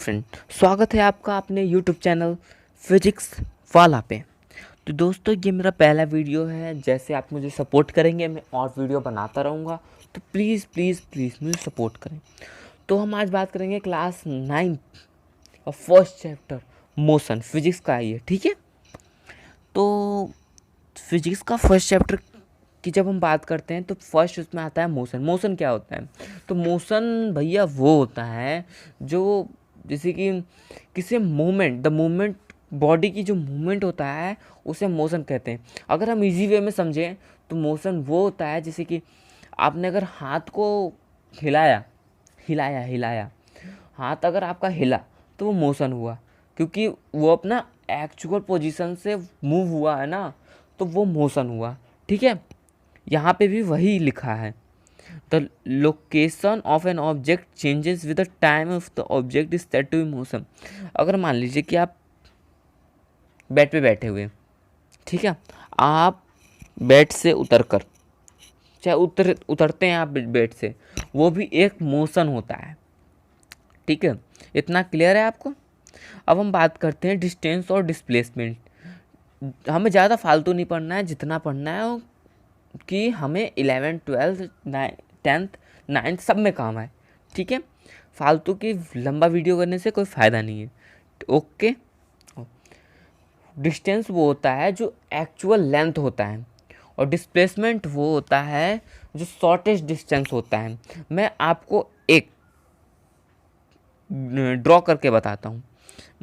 Friend, स्वागत है आपका अपने यूट्यूब चैनल फिजिक्स वाला पे। तो दोस्तों, ये मेरा पहला वीडियो है। जैसे आप मुझे सपोर्ट करेंगे मैं और वीडियो बनाता रहूँगा, तो प्लीज़ प्लीज़ प्लीज़ मुझे सपोर्ट करें। तो हम आज बात करेंगे क्लास 9 और फर्स्ट चैप्टर मोशन, फिजिक्स का ही है, ठीक है। तो फिजिक्स का फर्स्ट चैप्टर की जब हम बात करते हैं तो फर्स्ट उसमें आता है मोशन। मोशन क्या होता है? तो मोशन भैया वो होता है जो जैसे कि किसी मूवमेंट, द मूवमेंट, बॉडी की जो मूवमेंट होता है उसे मोशन कहते हैं। अगर हम इजी वे में समझें तो मोशन वो होता है जैसे कि आपने अगर हाथ को हिलाया हिलाया हिलाया हाथ अगर आपका हिला तो वो मोशन हुआ, क्योंकि वो अपना एक्चुअल पोजीशन से मूव हुआ है ना, तो वो मोशन हुआ, ठीक है। यहाँ पे भी वही लिखा है, the location of an object changes with the time of the object is said to be motion. अगर मान लीजिए कि आप बेड पे बैठे हुए, ठीक है, आप बेड से उतर कर चाहे उतरते हैं आप बेड से, वो भी एक मोशन होता है, ठीक है। इतना क्लियर है आपको? अब हम बात करते हैं डिस्टेंस और डिस्प्लेसमेंट। हमें ज़्यादा फालतू नहीं पढ़ना है, जितना पढ़ना है वो कि हमें 11th 12th 10th 9th सब में काम आए, ठीक है। फालतू की लंबा वीडियो करने से कोई फ़ायदा नहीं है, ओके। डिस्टेंस वो होता है जो एक्चुअल लेंथ होता है, और डिस्प्लेसमेंट वो होता है जो शॉर्टेस्ट डिस्टेंस होता है। मैं आपको एक ड्रॉ करके बताता हूँ।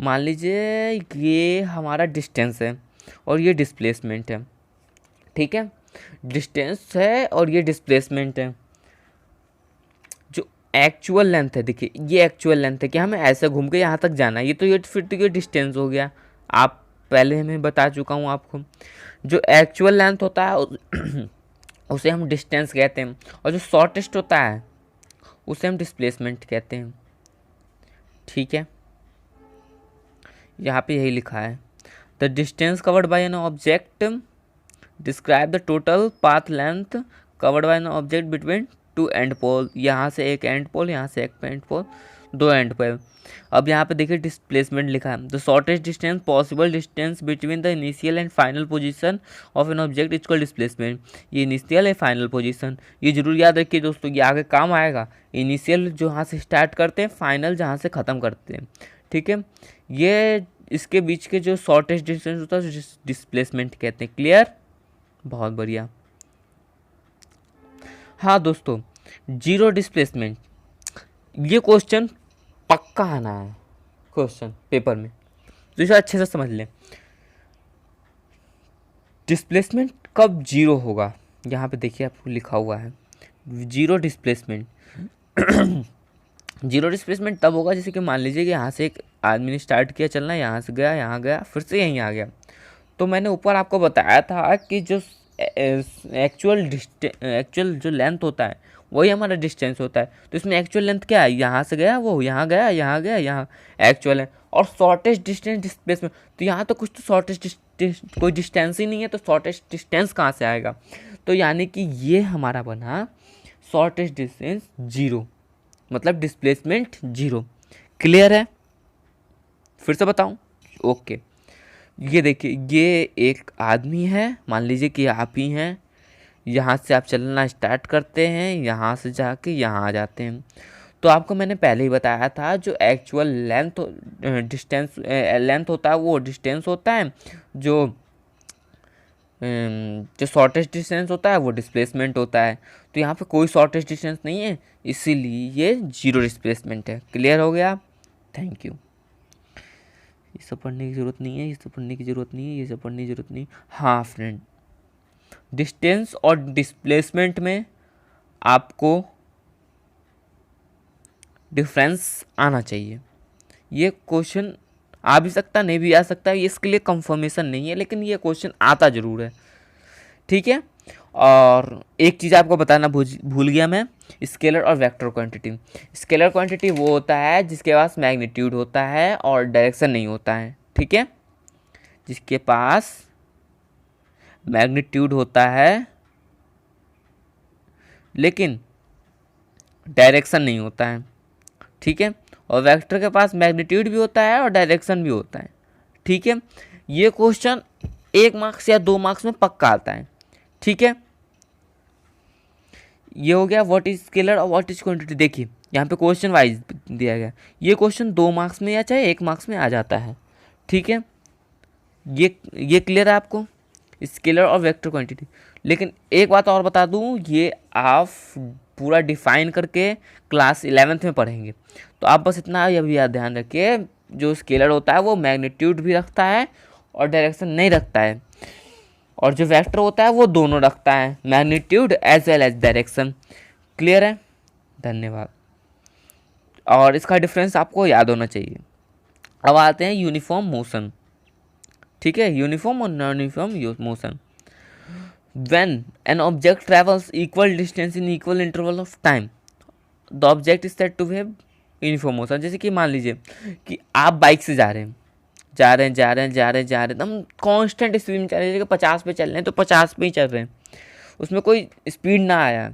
मान लीजिए ये हमारा डिस्टेंस है और ये डिस्प्लेसमेंट है, ठीक है। डिस्टेंस है और ये डिस्प्लेसमेंट है। जो एक्चुअल लेंथ है, देखिए ये एक्चुअल लेंथ है कि हमें ऐसे घूम के यहाँ तक जाना है, ये तो ये फिर तो ये डिस्टेंस हो गया। आप पहले मैं बता चुका हूँ आपको, जो एक्चुअल लेंथ होता है उसे हम डिस्टेंस कहते हैं, और जो शॉर्टेस्ट होता है उसे हम डिस्प्लेसमेंट कहते हैं, ठीक है। यहाँ पे यही लिखा है, the distance covered by an object describe the total path length covered by an object between two end pole. यहाँ से एक एंड पोल, यहाँ से एक एंड पोल, दो एंड पोल। अब यहाँ पे देखिए डिस्प्लेसमेंट लिखा है, the shortest distance possible distance between the initial and final position of an object is called displacement. ये इनिशियल है फाइनल पोजीशन, ये जरूर याद रखिए दोस्तों, ये आगे काम आएगा। इनिशियल जो यहाँ से स्टार्ट करते हैं, फाइनल जहाँ से ख़त्म करते हैं, ठीक है। ये इसके बीच के जो शॉर्टेस्ट डिस्टेंस होता है डिस्प्लेसमेंट कहते हैं। क्लियर? बहुत बढ़िया। हाँ दोस्तों, जीरो डिस्प्लेसमेंट, ये क्वेश्चन पक्का आना है क्वेश्चन पेपर में, तो इसे अच्छे से समझ लें। डिस्प्लेसमेंट कब जीरो होगा? यहाँ पे देखिए आपको लिखा हुआ है जीरो डिस्प्लेसमेंट। जीरो डिस्प्लेसमेंट तब होगा जैसे कि मान लीजिए कि यहाँ से एक आदमी ने स्टार्ट किया चलना, यहाँ से गया, यहाँ गया, फिर से यहीं आ गया। तो मैंने ऊपर आपको बताया था कि जो एक्चुअल जो लेंथ होता है वही हमारा डिस्टेंस होता है। तो इसमें एक्चुअल लेंथ क्या है? यहाँ से गया, वो यहाँ गया, यहाँ गया, यहाँ एक्चुअल है। और शॉर्टेस्ट डिस्टेंस डिस्प्लेसमेंट, तो यहाँ तो कुछ तो शॉर्टेस्ट डिस्टेंस, कोई डिस्टेंस ही नहीं है, तो शॉर्टेस्ट डिस्टेंस कहाँ से आएगा? तो यानी कि ये हमारा बना शॉर्टेस्ट डिस्टेंस जीरो, मतलब डिस्प्लेसमेंट जीरो। क्लियर है? फिर से बताऊँ? ओके। ये देखिए, ये एक आदमी है, मान लीजिए कि आप ही हैं। यहाँ से आप चलना स्टार्ट करते हैं, यहाँ से जाके यहाँ आ जाते हैं। तो आपको मैंने पहले ही बताया था, जो एक्चुअल लेंथ डिस्टेंस लेंथ होता है वो डिस्टेंस होता है, जो शॉर्टेस्ट डिस्टेंस होता है वो डिस्प्लेसमेंट होता है। तो यहाँ पे कोई शॉर्टेस्ट डिस्टेंस नहीं है, इसीलिए ये जीरो डिस्प्लेसमेंट है। क्लियर हो गया? Thank you. ये सब पढ़ने की ज़रूरत नहीं है, ये सब पढ़ने की ज़रूरत नहीं है, ये सब पढ़ने की ज़रूरत नहीं। हाँ फ्रेंड, डिस्टेंस और डिस्प्लेसमेंट में आपको डिफरेंस आना चाहिए। ये क्वेश्चन आ भी सकता, नहीं भी आ सकता, ये इसके लिए कंफर्मेशन नहीं है, लेकिन ये क्वेश्चन आता ज़रूर है, ठीक है। और एक चीज़ आपको बताना भूल गया मैं, स्केलर और वेक्टर क्वांटिटी। स्केलर क्वांटिटी वो होता है जिसके पास मैग्नीट्यूड होता है और डायरेक्शन नहीं होता है, ठीक है। जिसके पास मैग्नीट्यूड होता है लेकिन डायरेक्शन नहीं होता है, ठीक है। और वेक्टर के पास मैग्नीट्यूड भी होता है और डायरेक्शन भी होता है। ठीक है, ये क्वेश्चन 1 मार्क्स या 2 मार्क्स में पक्का आता है। ठीक है, ये हो गया व्हाट इज स्केलर और व्हाट इज क्वांटिटी। देखिए यहाँ पे क्वेश्चन वाइज दिया गया, ये क्वेश्चन 2 मार्क्स में या चाहे 1 मार्क्स में आ जाता है। ठीक है, ये क्लियर है आपको, स्केलर और वेक्टर क्वांटिटी। लेकिन एक बात और बता दूं, ये आप पूरा डिफाइन करके क्लास 11th में पढ़ेंगे। तो आप बस इतना अभी याद ध्यान रखिए, जो स्केलर होता है वो मैग्नीट्यूड भी रखता है और डायरेक्शन नहीं रखता है, और जो वेक्टर होता है वो दोनों रखता है, magnitude as well as direction. Clear है, धन्यवाद। और इसका डिफरेंस आपको याद होना चाहिए। अब आते हैं यूनिफॉर्म मोशन। ठीक है, यूनिफॉर्म और non uniform motion. When an object travels equal distance in equal interval of time, the object is said to have uniform motion। जैसे कि मान लीजिए कि आप बाइक से जा रहे हैं, एकदम कांस्टेंट स्पीड में चल रहे हैं, 50 पे चल रहे हैं तो 50 पे ही चल रहे हैं, उसमें कोई स्पीड ना आया।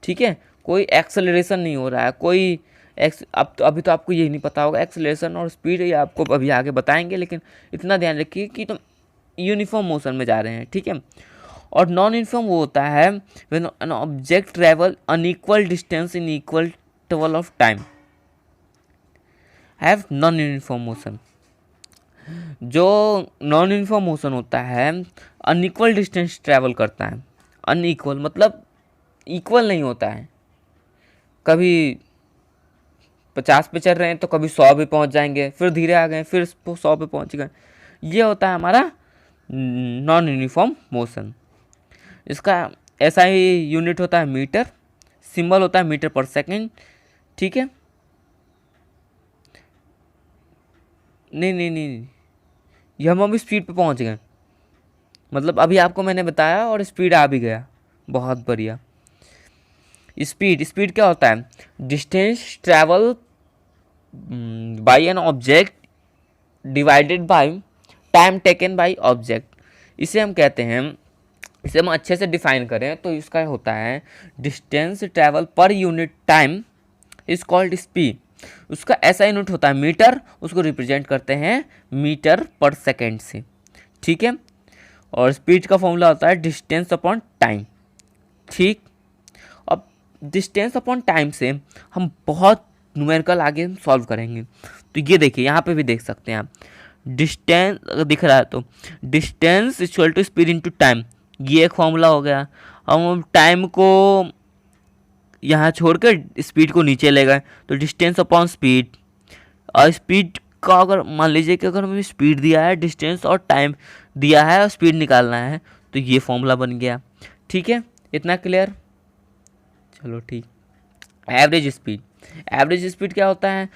ठीक है, कोई एक्सेलरेशन नहीं हो रहा है, कोई अभी तो आपको यही नहीं पता होगा एक्सेलरेशन और स्पीड, ये आपको अभी आगे बताएंगे, लेकिन इतना ध्यान रखिए कि तुम यूनिफॉर्म मोशन में जा रहे हैं। ठीक है, और नॉन यूनिफॉर्म वो होता है when an object travel unequal distance in equal interval of time, have non uniform motion. जो नॉन यूनिफॉर्म मोशन होता है अनइक्वल डिस्टेंस ट्रैवल करता है। अनइक्वल मतलब इक्वल नहीं होता है, कभी 50 पे चल रहे हैं तो कभी 100 पे पहुंच जाएंगे, फिर धीरे आ गए फिर 100 पे पहुंच गए। ये होता है हमारा नॉन यूनिफॉर्म मोशन। इसका ऐसा ही यूनिट होता है मीटर, सिंबल होता है मीटर पर सेकेंड। ठीक है, नहीं, ये हम अभी स्पीड पे पहुंच गए, मतलब अभी आपको मैंने बताया और स्पीड आ भी गया, बहुत बढ़िया। स्पीड क्या होता है, distance travel by an object divided by time taken by object. इसे हम कहते हैं, इसे हम अच्छे से डिफाइन करें तो इसका होता है distance travel per unit time is called speed. उसका ऐसा यूनिट होता है मीटर, उसको रिप्रेजेंट करते हैं मीटर पर सेकेंड से। ठीक है, और स्पीड का फॉर्मूला होता है डिस्टेंस अपॉन टाइम। ठीक, अब डिस्टेंस अपॉन टाइम से हम बहुत न्यूमेरिकल आगे सॉल्व करेंगे। तो ये देखिए यहाँ पे भी देख सकते हैं आप, डिस्टेंस अगर दिख रहा है तो distance equal to speed into time, ये एक फॉर्मूला हो गया। हम टाइम को यहाँ छोड़कर स्पीड को नीचे ले गए तो डिस्टेंस अपॉन स्पीड, और स्पीड का अगर मान लीजिए कि अगर हमें स्पीड दिया है, डिस्टेंस और टाइम दिया है और स्पीड निकालना है तो ये फॉर्मूला बन गया। ठीक है, इतना क्लियर, चलो ठीक। एवरेज स्पीड क्या होता है,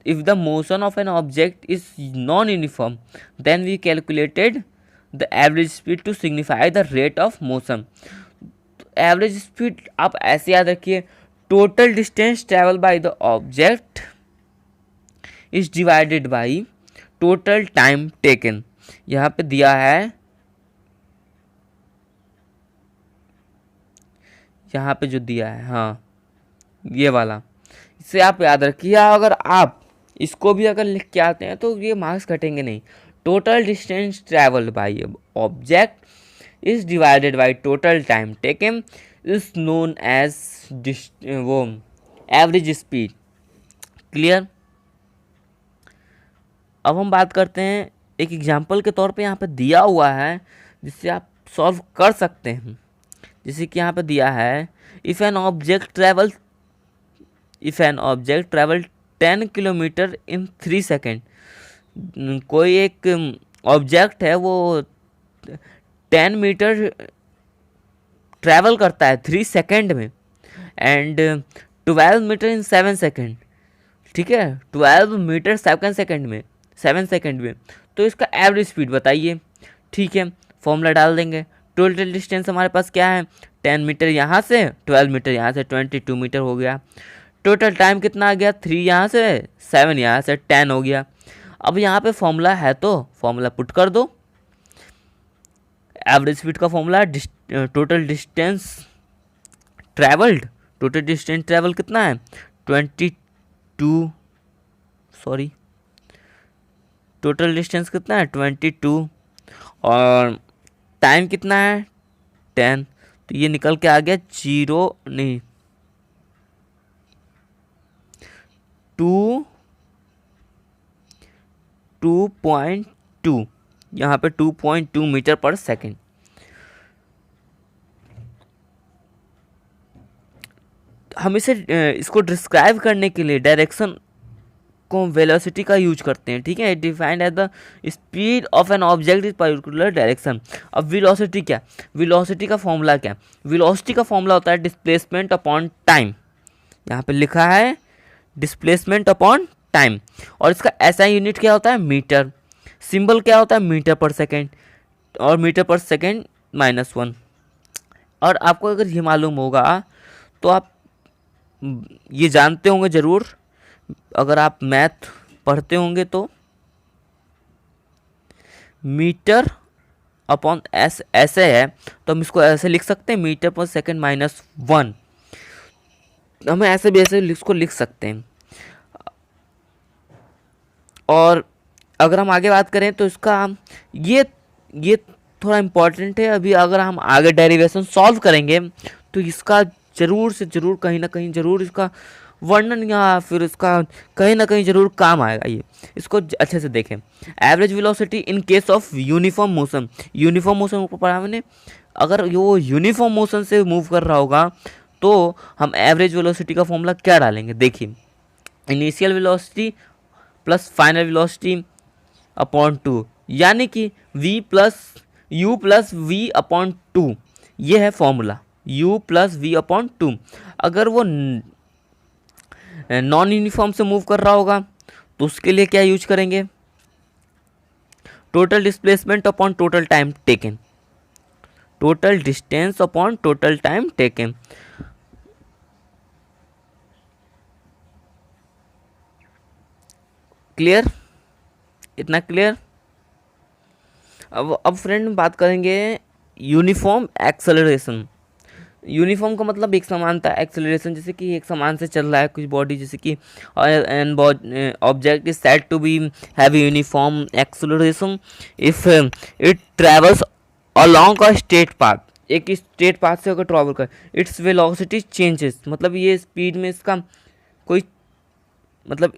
if the motion of an object is non uniform then we calculated the average speed to signify the rate of motion. Average speed आप ऐसे याद रखिए, total distance travel by the object is divided by total time taken. यहाँ पे दिया है, यहाँ पे जो दिया है, हाँ ये वाला, इसे आप याद रखिए। अगर आप इसको भी अगर लिख के आते हैं तो ये मार्क्स घटेंगे नहीं। Total distance travelled by object is divided by total time taken is known as वो एवरेज स्पीड। क्लियर। अब हम बात करते हैं एक एग्जांपल के तौर पे, यहाँ पे दिया हुआ है जिससे आप सॉल्व कर सकते हैं। जैसे कि यहाँ पे दिया है if an object travel 10 kilometre in 3 second. कोई एक ऑब्जेक्ट है वो 10 मीटर ट्रैवल करता है 3 सेकेंड में, एंड 12 मीटर इन 7 सेकेंड। ठीक है, 12 मीटर 7 सेकेंड में, तो इसका एवरेज स्पीड बताइए। ठीक है, फॉर्मूला डाल देंगे। टोटल डिस्टेंस हमारे पास क्या है, 10 मीटर यहाँ से, 12 मीटर यहाँ से, 22 मीटर हो गया। टोटल टाइम कितना आ गया, 3 यहाँ से, 7 यहाँ से, 10 हो गया। अब यहाँ पे फॉर्मूला है तो फॉर्मूला पुट कर दो। एवरेज स्पीड का फॉर्मूला टोटल डिस्टेंस ट्रैवल कितना है, 22 सॉरी, टोटल डिस्टेंस कितना है 22 और टाइम कितना है 10, तो ये निकल के आ गया 0 नहीं 2.2, यहाँ पे 2.2 मीटर पर सेकेंड। हम इसे इसको डिस्क्राइब करने के लिए डायरेक्शन को वेलोसिटी का यूज करते हैं, ठीक है। Defined as the speed of an object is particular direction. अब वेलोसिटी क्या, वेलोसिटी का फॉर्मूला क्या, वेलोसिटी का फॉर्मूला होता है डिस्प्लेसमेंट अपॉन टाइम। यहाँ पे लिखा है डिस्प्लेसमेंट अपॉन टाइम, और इसका एसआई यूनिट क्या होता है मीटर, सिंबल क्या होता है मीटर पर सेकेंड, और मीटर पर सेकेंड -1। और आपको अगर ये मालूम होगा तो आप ये जानते होंगे ज़रूर, अगर आप मैथ पढ़ते होंगे तो मीटर अपॉन एस ऐसे है, तो हम इसको ऐसे लिख सकते हैं मीटर पर सेकेंड -1, हमें ऐसे भी ऐसे इसको लिख सकते हैं। और अगर हम आगे बात करें तो इसका ये थोड़ा इम्पॉर्टेंट है। अभी अगर हम आगे डेरिवेशन सॉल्व करेंगे तो इसका ज़रूर से ज़रूर कहीं ना कहीं ज़रूर इसका वर्णन या फिर इसका कहीं ना कहीं ज़रूर काम आएगा। ये इसको अच्छे से देखें। Average velocity in case of uniform motion, uniform motion ऊपर पढ़ा मैंने, अगर वो यूनिफॉर्म मोशन से मूव कर रहा होगा तो हम एवरेज वेलोसिटी का फॉर्मूला क्या डालेंगे, देखिए initial velocity plus final velocity upon 2, यानी कि v plus u plus v upon 2, ये है formula u plus v upon 2। अगर वो नॉन यूनिफॉर्म से मूव कर रहा होगा तो उसके लिए क्या यूज करेंगे, total displacement upon total time taken, total distance upon total time taken. Clear, इतना क्लियर। अब फ्रेंड बात करेंगे यूनिफॉर्म एक्सेलरेशन। यूनिफॉर्म का मतलब एक समानता, एक्सेलरेशन जैसे कि एक समान से चल रहा है कुछ बॉडी, जैसे कि an object is said to be have uniform acceleration if it travels along a straight path, एक स्ट्रेट पाथ से अगर ट्रैवल कर, इट्स वेलोसिटी चेंजेस, मतलब ये स्पीड में इसका कोई मतलब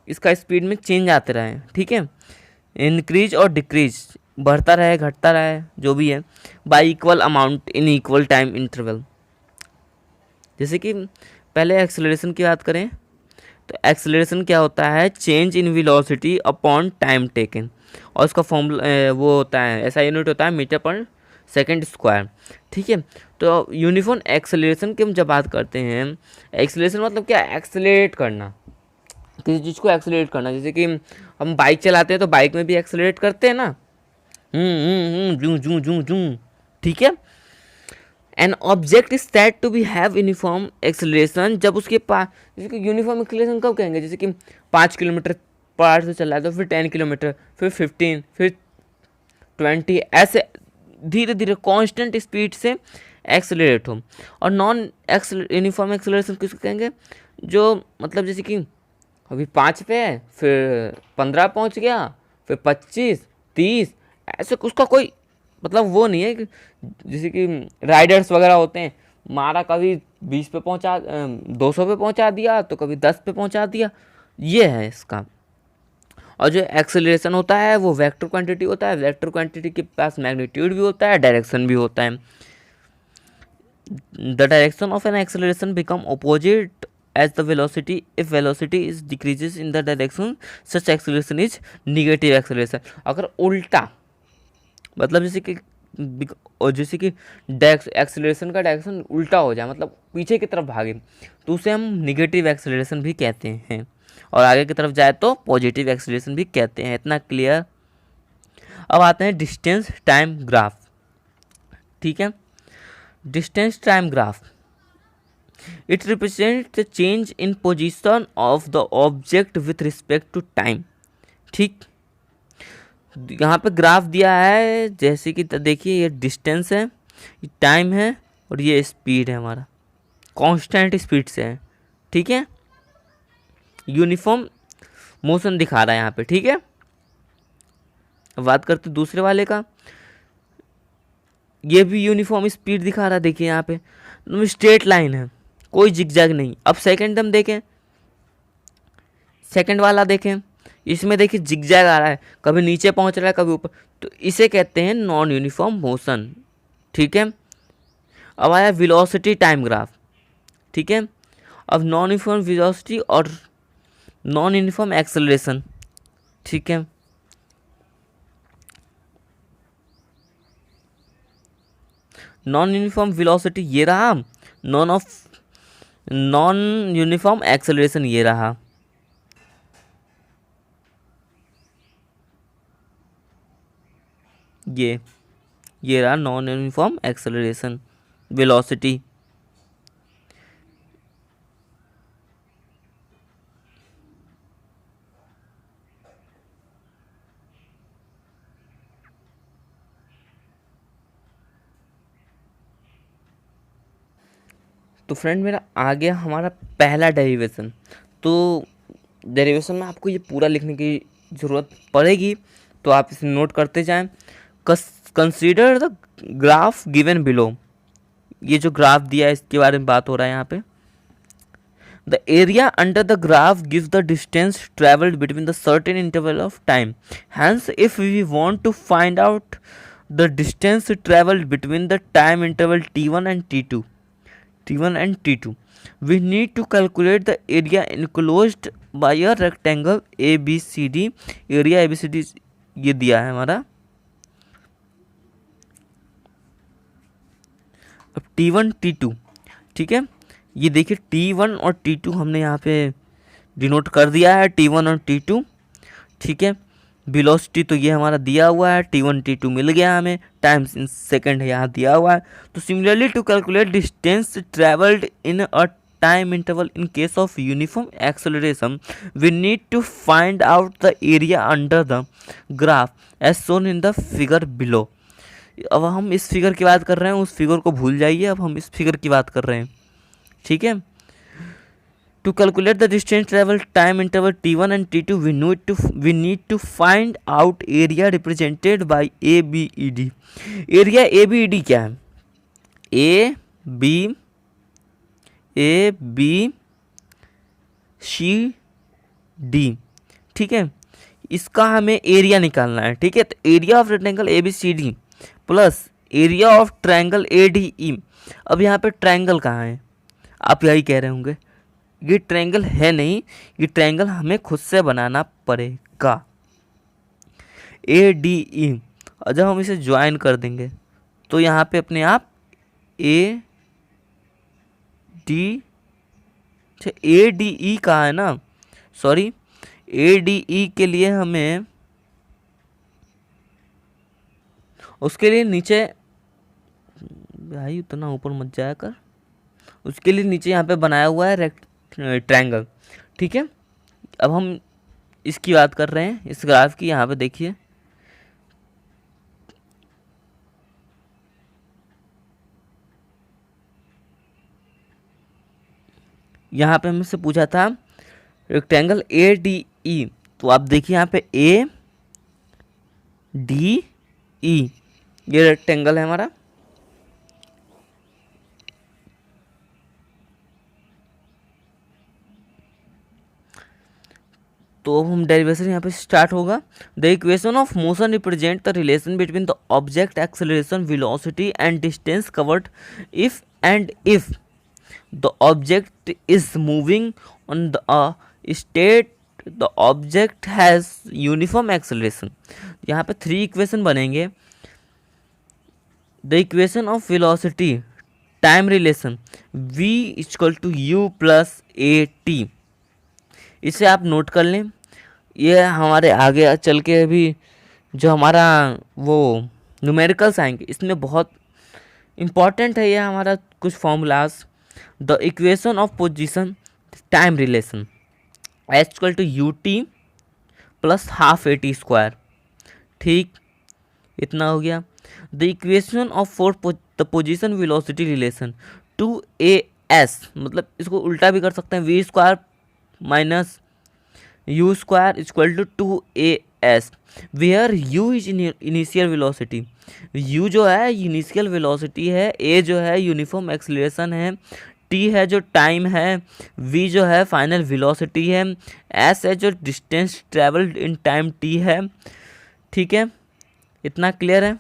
इसका स्पीड में चेंज आते रहे, ठीक है, इंक्रीज और डिक्रीज, बढ़ता रहे घटता रहे जो भी है, by equal amount in equal time interval. जैसे कि पहले एक्सेलरेशन की बात करें तो एक्सेलरेशन क्या होता है, change in velocity upon time taken, और उसका फॉर्मूला वो होता है, ऐसा यूनिट होता है मीटर पर सेकेंड स्क्वायर, ठीक है। तो यूनिफॉर्म एक्सेलरेशन की हम जब बात करते हैं, एक्सेलरेशन मतलब क्या, एक्सेलरेट करना, किसी चीज़ को एक्सेलरेट करना। जैसे कि हम बाइक चलाते हैं तो बाइक में भी एक्सेलरेट करते हैं ना, जू जू जू जू, ठीक है। An object is said to be have uniform acceleration जब उसके पास, जैसे कि यूनिफॉर्म एक्सेलरेशन कब कहेंगे, जैसे कि 5 किलोमीटर पर आवर से चल रहा है तो फिर 10 किलोमीटर, फिर 15, फिर 20, ऐसे धीरे धीरे कांस्टेंट स्पीड से एक्सेलरेट हो। और नॉन यूनिफॉर्म एक्सेलरेशन किसको कहेंगे, जो मतलब जैसे कि अभी 5 पे है, फिर 15 पहुंच गया, फिर 25, 30, ऐसे उसका कोई मतलब वो नहीं है कि जैसे कि राइडर्स वगैरह होते हैं, मारा कभी 20 पे पहुंचा 200 पे पहुंचा दिया तो कभी 10 पे पहुंचा दिया, ये है इसका। और जो एक्सेलरेशन होता है वो वेक्टर क्वांटिटी होता है, वेक्टर क्वांटिटी के पास मैग्नीट्यूड भी होता है, डायरेक्शन भी होता है। The direction of an acceleration become opposite as the velocity if velocity is decreases in the direction such acceleration is negative acceleration। अगर उल्टा मतलब जैसे कि एक्सेलरेशन का डायरेक्शन उल्टा हो जाए, मतलब पीछे की तरफ भागे, तो उसे हम निगेटिव एक्सेलरेशन भी कहते हैं, और आगे की तरफ जाए तो पॉजिटिव एक्सेलरेशन भी कहते हैं। इतना क्लियर। अब आते हैं डिस्टेंस टाइम ग्राफ, ठीक है। Distance time graph, it represents the change in position of the object with respect to time, ठीक। यहाँ पे ग्राफ दिया है, जैसे कि देखिए ये डिस्टेंस है, ये टाइम है, और ये स्पीड है हमारा, कांस्टेंट स्पीड से है, ठीक है। यूनिफॉर्म मोशन दिखा रहा है यहाँ पे, ठीक है। अब बात करते दूसरे वाले का, ये भी यूनिफॉर्म स्पीड दिखा रहा है, देखिए यहाँ पे स्ट्रेट लाइन है, कोई जिगजैग नहीं। अब सेकंड हम देखें, सेकंड वाला देखें, इसमें देखिए जिगजैग आ रहा है, कभी नीचे पहुंच रहा है कभी ऊपर, तो इसे कहते हैं नॉन यूनिफॉर्म मोशन, ठीक है। अब आया वेलोसिटी टाइम ग्राफ, ठीक है। अब नॉन यूनिफॉर्म वेलोसिटी और नॉन यूनिफॉर्म एक्सेलरेशन, ठीक है। नॉन यूनिफॉर्म वेलोसिटी ये रहा, नॉन यूनिफॉर्म एक्सेलरेशन ये रहा। ये रहा नॉन यूनिफॉर्म एक्सेलरेशन वेलोसिटी। तो फ्रेंड मेरा आ गया हमारा पहला डेरिवेशन। तो डेरिवेशन में आपको ये पूरा लिखने की ज़रूरत पड़ेगी, तो आप इसे नोट करते जाएं। Consider the graph given below, ये जो ग्राफ दिया है इसके बारे में बात हो रहा है यहाँ पे। The area under the graph gives the distance travelled between the certain interval of time. Hence if we want to find out the distance travelled between the time interval T1 and T2, we need to calculate the area enclosed by a rectangle ABCD। Area ABCD ये दिया है हमारा। अब T1 T2, ठीक है, ये देखिए T1 और T2 हमने यहाँ पे डिनोट कर दिया है, T1 और T2, ठीक है। वेलोसिटी तो ये हमारा दिया हुआ है, T1 T2 मिल गया हमें, टाइम्स इन सेकंड है यहाँ दिया हुआ है। तो similarly to calculate distance travelled in a time interval in case of uniform acceleration, we need to find out the area under the graph as shown in the figure below. अब हम इस figure की बात कर रहे हैं, उस figure को भूल जाइए, अब हम इस फिगर की बात कर रहे हैं, ठीक है। To calculate the distance travel time interval T1 and T2, we need to find out area represented by ABED। Area ABED क्या है? ABCD, ठीक है, इसका हमें एरिया निकालना है, ठीक है। तो area of rectangle ABCD plus area of triangle ADE। अब यहाँ पे ट्रायंगल कहाँ है? आप यही कह रहे होंगे, ये ट्रायंगल है नहीं, ये ट्रायंगल हमें खुद से बनाना पड़ेगा। ADE, और जब हम इसे ज्वाइन कर देंगे तो यहाँ पे अपने आप ADE कहाँ है ना, सॉरी, ADE के लिए हमें उसके लिए नीचे, भाई उतना ऊपर मत जाया कर, उसके लिए नीचे यहाँ पे बनाया हुआ है ट्रायंगल, ठीक है। अब हम इसकी बात कर रहे हैं, इस ग्राफ की। यहाँ पे देखिए, यहाँ पे हमसे पूछा था रेक्टेंगल ADE, तो आप देखिए यहाँ पे ADE ये रेक्टेंगल है हमारा। तो अब हम डेरिवेशन यहाँ पे स्टार्ट होगा। The equation of motion represent the relation between the object acceleration velocity and distance covered if the object is moving on the state the object has uniform acceleration. यहाँ पे 3 इक्वेशन बनेंगे। The equation of velocity time relation v equal to u plus AT, इसे आप note कर लें। ये हमारे आगे चल के अभी जो हमारा वो न्यूमेरिकल्स आएंगे इसमें बहुत इम्पॉर्टेंट है ये हमारा कुछ formulas. The equation of position time relation h equal to UT plus half AT square, ठीक, इतना हो गया। The equation of for the position velocity relation 2AS, मतलब इसको उल्टा भी कर सकते हैं, V square minus u square equal to 2as, where u is initial velocity. U जो है इनिशियल वेलोसिटी है, ए जो है यूनिफॉर्म एक्सीलरेशन है, टी है जो टाइम है, वी जो है फाइनल वेलोसिटी है, एस है जो distance travelled in time T है। ठीक है, इतना क्लियर है।